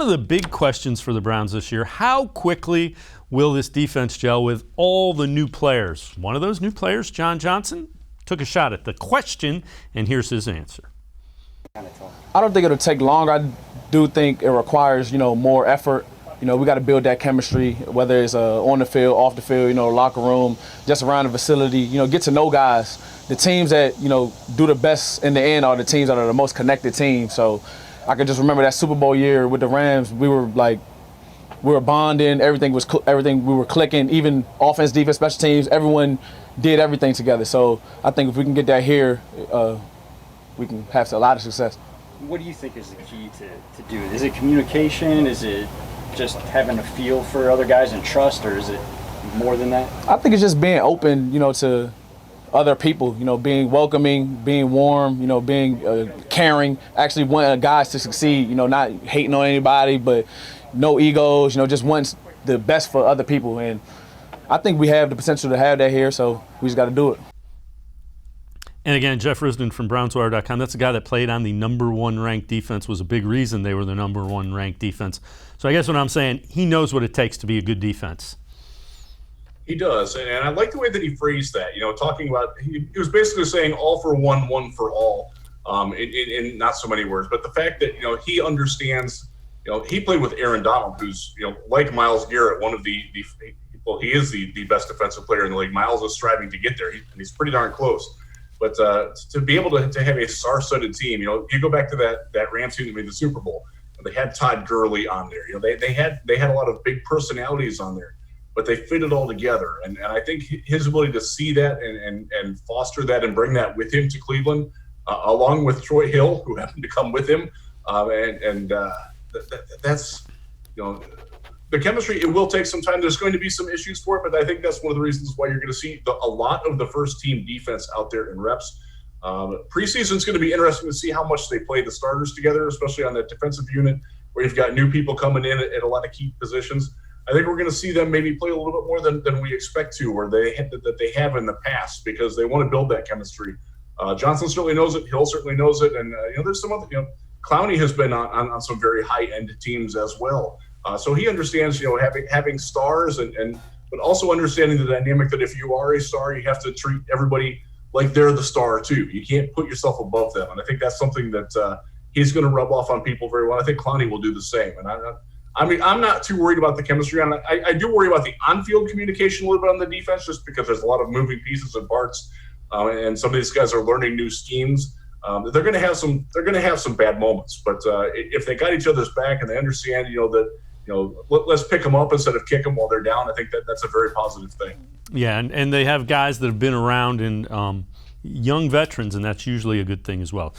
One of the big questions for the Browns this year, how quickly will this defense gel with all the new players? One of those new players, John Johnson, took a shot at the question, and here's his answer. I don't think it'll take long. I do think it requires, more effort. We got to build that chemistry, whether it's on the field, off the field, locker room, just around the facility, get to know guys. The teams that, do the best in the end are the teams that are the most connected teams. So I can just remember that Super Bowl year with the Rams. We were bonding. Everything we were clicking. Even offense, defense, special teams. Everyone did everything together. So I think if we can get that here, we can have a lot of success. What do you think is the key to do it? Is it communication? Is it just having a feel for other guys and trust, or is it more than that? I think it's just being open, to other people, being welcoming, being warm, being caring, actually wanting guys to succeed, not hating on anybody, but no egos, just wanting the best for other people. And I think we have the potential to have that here, so we just got to do it. And again, Jeff Risdon from BrownsWire.com, that's a guy that played on the number one ranked defense, was a big reason they were the number one ranked defense. So I guess what I'm saying, he knows what it takes to be a good defense. He does, and I like the way that he phrased that, talking about, he was basically saying all for one, one for all, in not so many words. But the fact that, he understands, he played with Aaron Donald, who's, like Myles Garrett, one of the he is the best defensive player in the league. Myles is striving to get there, and he's pretty darn close. But to be able to have a star-studded team, you go back to that Rams team that made the Super Bowl. They had Todd Gurley on there. They had a lot of big personalities on there, but they fit it all together. And I think his ability to see that and foster that and bring that with him to Cleveland, along with Troy Hill, who happened to come with him, that's the chemistry. It will take some time. There's going to be some issues for it, but I think that's one of the reasons why you're going to see a lot of the first team defense out there in reps. Preseason is going to be interesting to see how much they play the starters together, especially on that defensive unit where you've got new people coming in at a lot of key positions. I think we're going to see them maybe play a little bit more than we expect to, or that they have in the past, because they want to build that chemistry. Johnson certainly knows it. Hill certainly knows it, and there's some other. Clowney has been on some very high end teams as well. So he understands, having stars but also understanding the dynamic that if you are a star, you have to treat everybody like they're the star too. You can't put yourself above them. And I think that's something that he's going to rub off on people very well. I think Clowney will do the same. And I'm not too worried about the chemistry. I do worry about the on-field communication a little bit on the defense, just because there's a lot of moving pieces and parts, and some of these guys are learning new schemes. They're going to have some bad moments, but if they got each other's back and they understand, let's pick them up instead of kick them while they're down, I think that's a very positive thing. Yeah, and they have guys that have been around and young veterans, and that's usually a good thing as well.